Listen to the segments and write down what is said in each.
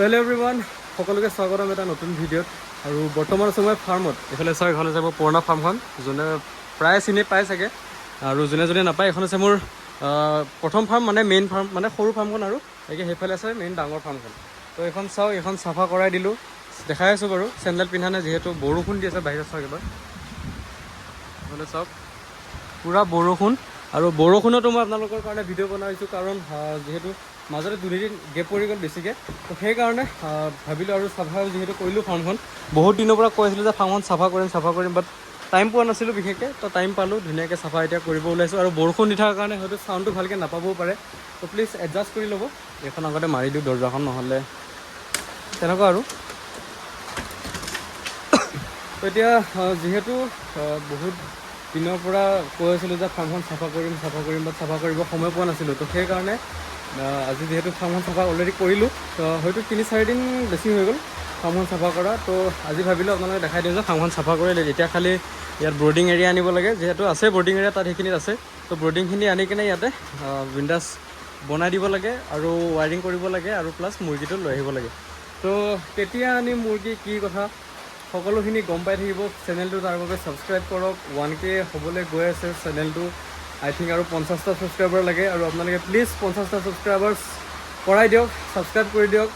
Hello' everyone, সকলোকে স্বাগতম এটা নতুন ভিডিঅ'ত। আৰু বৰ্তমান আছোঁ মই ফাৰ্মত। এইফালে চাওক, এখন আছে মোৰ পুৰণা ফাৰ্মখন, যোনে প্ৰায় চিনি পায় চাগে, আৰু যোনে যোনে নাপায় এখন আছে মোৰ প্ৰথম ফাৰ্ম, মানে মেইন ফাৰ্ম, মানে সৰু ফাৰ্মখন। আৰু সেইফালে আছে মেইন ডাঙৰ ফাৰ্মখন। তো এইখন চাওক, এইখন চাফা কৰাই দিলোঁ, দেখাই আছোঁ বাৰু। চেণ্ডেল পিন্ধা নাই যিহেতু বৰষুণ দি আছে বাহিৰত। চাওক এবাৰ এইফালে চাওক, পূৰা বৰষুণ। আৰু বৰষুণতো মই আপোনালোকৰ কাৰণে ভিডিঅ' বনাইছোঁ, কাৰণ যিহেতু মাজতে দুদিন গেপ পৰি গ'ল বেছিকৈ। তো সেইকাৰণে ভাবিলোঁ আৰু চাফা যিহেতু কৰিলোঁ ফাৰ্মখন। বহুত দিনৰ পৰা কৈ আছিলোঁ যে ফাৰ্মখন চাফা কৰিম, বাট টাইম পোৱা নাছিলোঁ বিশেষকৈ। তো টাইম পালোঁ, ধুনীয়াকৈ চাফা এতিয়া কৰিব ওলাইছোঁ। আৰু বৰষুণ দি থকাৰ কাৰণে হয়তো চাউণ্ডটো ভালকৈ নাপাবও পাৰে, তো প্লিজ এডজাষ্ট কৰি ল'ব। এইখন আগতে মাৰি দিওঁ দৰ্জাখন, নহ'লে তেনেকুৱা আৰু। তো এতিয়া যিহেতু বহুত দিনৰ পৰা কৈ আছিলোঁ যে ফাৰ্মখন চাফা কৰিম, বাট চাফা কৰিব সময় পোৱা নাছিলোঁ। তো সেইকাৰণে আজি যিহেতু ফাৰ্মখন চাফা অলৰেডি কৰিলোঁ, তো হয়তো 3-4 দিন বেছি হৈ গ'ল ফাৰ্মখন চাফা কৰা। তো আজি ভাবিলোঁ আপোনালোকে দেখাই দিওঁ যে ফাৰ্মখন চাফা কৰিলে। এতিয়া খালি ইয়াত ব্ৰডিং এৰিয়া আনিব লাগে, যিহেতু আছে ব্ৰডিং এৰিয়া তাত, সেইখিনিত আছে। তো ব্ৰডিংখিনি আনি কিনে ইয়াতে বিন্দাছ বনাই দিব লাগে, আৰু ৱাইৰিং কৰিব লাগে, আৰু প্লাছ মুৰ্গীটো লৈ আহিব লাগে। তো কেতিয়া আনিম মুৰ্গী, কি কথা সকলোখিনি গম পাই থাকিব। চেনেলটো তাৰ বাবে ছাবস্ক্ৰাইব কৰক। 1K হ'বলৈ গৈ আছে চেনেলটো, আই থিংক আৰু 50টা ছাবস্ক্ৰাইবাৰ লাগে। আৰু আপোনালোকে প্লিজ 50টা ছাবস্ক্ৰাইবাৰ্ছ কৰাই দিয়ক, ছাবস্ক্ৰাইব কৰি দিয়ক।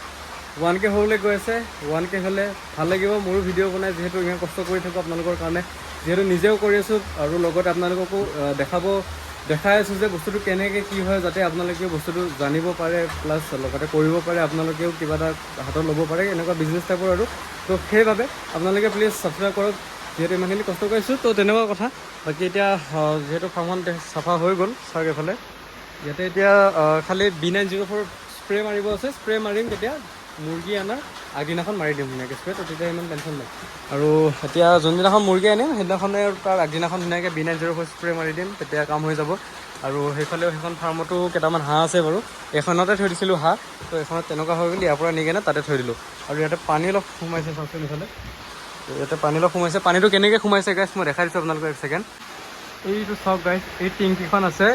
1K হ'বলৈ গৈ আছে। 1K হ'লে ভাল লাগিব মোৰো ভিডিঅ' বনাই, যিহেতু ইমান কষ্ট কৰি থাকোঁ আপোনালোকৰ কাৰণে, যিহেতু নিজেও কৰি আছোঁ, আৰু লগতে আপোনালোককো দেখাই আছোঁ যে বস্তুটো কেনেকৈ কি হয়, যাতে আপোনালোকেও বস্তুটো জানিব পাৰে, প্লাছ লগতে কৰিব পাৰে, আপোনালোকেও কিবা এটা হাতত ল'ব পাৰে, এনেকুৱা বিজনেছ টাইপৰ আৰু। তো সেইবাবে আপোনালোকে প্লিজ ছাবস্ক্ৰাইব কৰক, যিহেতু ইমানখিনি কষ্ট কৰিছোঁ। তো তেনেকুৱা কথা। বাকী এতিয়া যিহেতু ফাৰ্মখন চাফা হৈ গ'ল, চাওক এইফালে ইয়াতে এতিয়া খালি B904 স্প্ৰে মাৰিব আছে। স্প্ৰে মাৰিম তেতিয়া মুৰ্গী অনাৰ আগদিনাখন মাৰি দিম ধুনীয়াকৈ স্প্ৰে, তো তেতিয়া ইমান টেনশ্যন নাই। আৰু এতিয়া যোনদিনাখন মুৰ্গী আনিম সেইদিনাখনে তাৰ আগদিনাখন ধুনীয়াকৈ B904 স্প্ৰে মাৰি দিম, তেতিয়া কাম হৈ যাব। আৰু সেইফালেও সেইখন ফাৰ্মতো কেইটামান হাঁহ আছে বাৰু, এইখনতে থৈ দিছিলোঁ হাঁহ। তো এইখনত তেনেকুৱা হৈ গ'ল, ইয়াৰ পৰা নি কেনে তাতে থৈ দিলোঁ। আৰু ইয়াতে পানী অলপ সোমাইছে চাওকচোন এইফালে, ইয়াতে পানী অলপ সোমাইছে। পানীটো কেনেকৈ সোমাইছে গাইছ মই দেখাই দিছোঁ আপোনালোকক, এক ছেকেণ্ড। এইটো চাওক গাইছ, এই টিংকিখন আছে,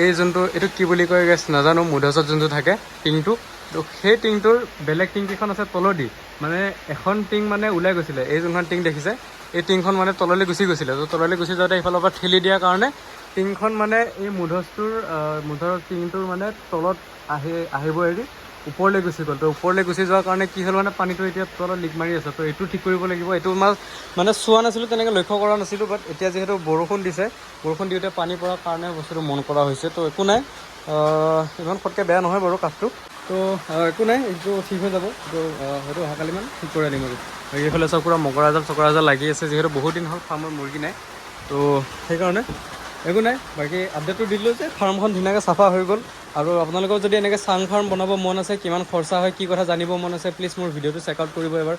এই যোনটো এইটো কি বুলি কয় গাইছ নাজানো, মুধচত যোনটো থাকে টিংটো, তো সেই টিংটোৰ বেলেগ টিংকিখন আছে তলদি। মানে এখন টিং মানে ওলাই গৈছিলে, এই যোনখন টিং দেখিছে, এই টিংখন মানে তললৈ গুচি গৈছিলে। তো তললৈ গুচি যাওঁতে এইফালৰ পৰা ঠেলি দিয়াৰ কাৰণে টিংখন মানে এই মুধৰ টিংটোৰ মানে তলত আহিব এৰি ওপৰলৈ গুচি গ'ল। তো ওপৰলৈ গুচি যোৱাৰ কাৰণে কি হ'ল, মানে পানীটো এতিয়া তলত লিক মাৰি আছে। তো এইটো ঠিক কৰিব লাগিব। এইটো মানে চোৱা নাছিলোঁ, তেনেকৈ লক্ষ্য কৰা নাছিলোঁ, বাট এতিয়া যিহেতু বৰষুণ দিছে, বৰষুণ দিওঁতে পানী পৰাৰ কাৰণে বস্তুটো মন কৰা হৈছে। তো একো নাই, ইমান ফটকৈ বেয়া নহয় বাৰু কাঠটো। তো একো নাই, এইটো ঠিক হৈ যাব। তো হয়তো অহাকালিমান ঠিক কৰি আনিম আৰু। এইফালে চাওক পূৰা মকৰাজাল লাগি আছে, যিহেতু বহুত দিন হ'ল ফাৰ্মৰ মুৰ্গী নাই, তো সেইকাৰণে একো নাই। বাকী আপডেটটো দিলোঁ যে ফাৰ্মখন ধুনীয়াকৈ চাফা হৈ গ'ল। আৰু আপোনালোকৰ যদি এনেকৈ চাং ফাৰ্ম বনাব মন আছে, কিমান খৰচা হয়, কি কথা জানিব মন আছে, প্লিজ মোৰ ভিডিঅ'টো চেক আউট কৰিব এবাৰ।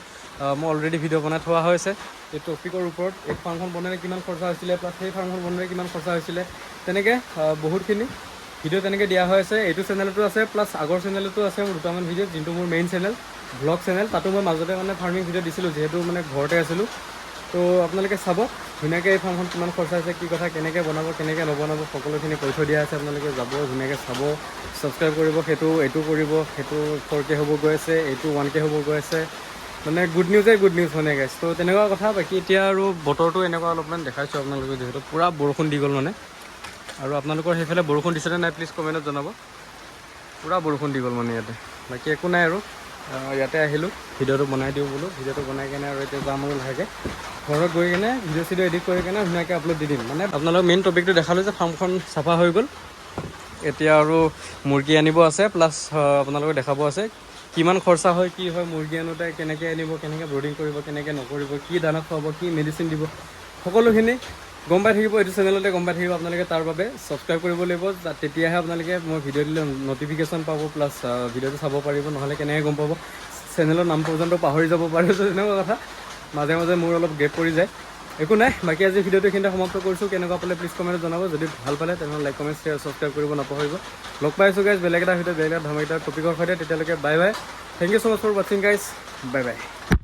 মই অলৰেডি ভিডিঅ' বনাই থোৱা হৈছে এই টপিকৰ ওপৰত। এই ফাৰ্মখন বনালে কিমান খৰচা হৈছিলে, প্লাছ সেই ফাৰ্মখন বনালে কিমান খৰচা হৈছিলে, তেনেকৈ বহুতখিনি ভিডিঅ' তেনেকৈ দিয়া হৈ আছে। এইটো চেনেলতো আছে, প্লাছ আগৰ চেনেলতো আছে মোৰ দুটামান ভিডিঅ', যোনটো মোৰ মেইন চেনেল, ব্লগ চেনেল। তাতো মই মাজতে মানে ফাৰ্মিং ভিডিঅ' দিছিলোঁ, যিহেতু মানে ঘৰতে আছিলোঁ। তো আপোনালোকে চাব ধুনীয়াকৈ এই ফাৰ্মখন কিমান খৰচা হৈছে, কি কথা, কেনেকৈ বনাব, কেনেকৈ নবনাব, সকলোখিনি কৈ থৈ দিয়া আছে। আপোনালোকে যাব ধুনীয়াকৈ চাব, ছাবস্ক্ৰাইব কৰিব, এইটো কৰিব, সেইটো 4K হ'ব গৈ আছে, এইটো 1K হ'ব গৈ আছে। মানে গুড নিউজ মানে গাইছ। তো তেনেকুৱা কথা। বাকী এতিয়া আৰু বতৰটো এনেকুৱা অলপমান দেখাইছোঁ আপোনালোকে, যিহেতু পূৰা বৰষুণ দি গ'ল মানে। আৰু আপোনালোকৰ সেইফালে বৰষুণ দিছেনে নাই প্লিজ কমেণ্টত জনাব। পূৰা বৰষুণ দি গ'ল মানে ইয়াতে। বাকী একো নাই আৰু, ইয়াতে আহিলোঁ ভিডিঅ'টো বনাই দিওঁ বোলো। ভিডিঅ'টো বনাই কেনে আৰু এতিয়া যাম আৰু লাহেকৈ ঘৰত গৈ কিনে ভিডিঅ' এডিট কৰি কেনে ধুনীয়াকৈ আপলোড দি দিম। মানে আপোনালোক মেইন টপিকটো দেখালোঁ যে ফাৰ্মখন চাফা হৈ গ'ল। এতিয়া আৰু মুৰ্গী আনিব আছে, প্লাছ আপোনালোকক দেখাব আছে কিমান খৰচা হয়, কি হয় মুৰ্গী আনোতে, কেনেকৈ আনিব, কেনেকৈ ব্ৰডিং কৰিব, কেনেকৈ নকৰিব, কি দানা খুৱাব, কি মেডিচিন দিব, সকলোখিনি গম পাই থাকিব। এইটো চেনেলতে গম পাই থাকিব। আপোনালোকে তাৰ বাবে ছাবস্ক্ৰাইব কৰিব লাগিব, তেতিয়াহে আপোনালোকে মই ভিডিঅ' দিলে ন'টিফিকেশ্যন পাব, প্লাছ ভিডিঅ'টো চাব পাৰিব। নহ'লে কেনেকৈ গম পাব, চেনেলৰ নাম পৰ্যন্ত পাহৰি যাব পাৰে। তো তেনেকুৱা কথা, মাজে মাজে মোৰ অলপ গেপ পৰি যায়। একো নাই। বাকী আজি ভিডিঅ'টো এইখিনিতে সমাপ্ত কৰিছোঁ। কেনেকুৱা পালে প্লিজ কমেণ্টত জনাব। যদি ভাল পালে তেনেহ'লে লাইক, কমেণ্ট, শ্বেয়াৰ, ছাবস্ক্ৰাইব কৰিব নাপাহৰিব। লগ পাইছোঁ গাইজ বেলেগ এটা ভিডিঅ'ত, বেলেগ এটা ধৰ্মিক টপিকৰ সৈতে। তেতিয়ালৈকে bye bye. Thank you so' much for ৱাচিং গাইজ। বাই বাই।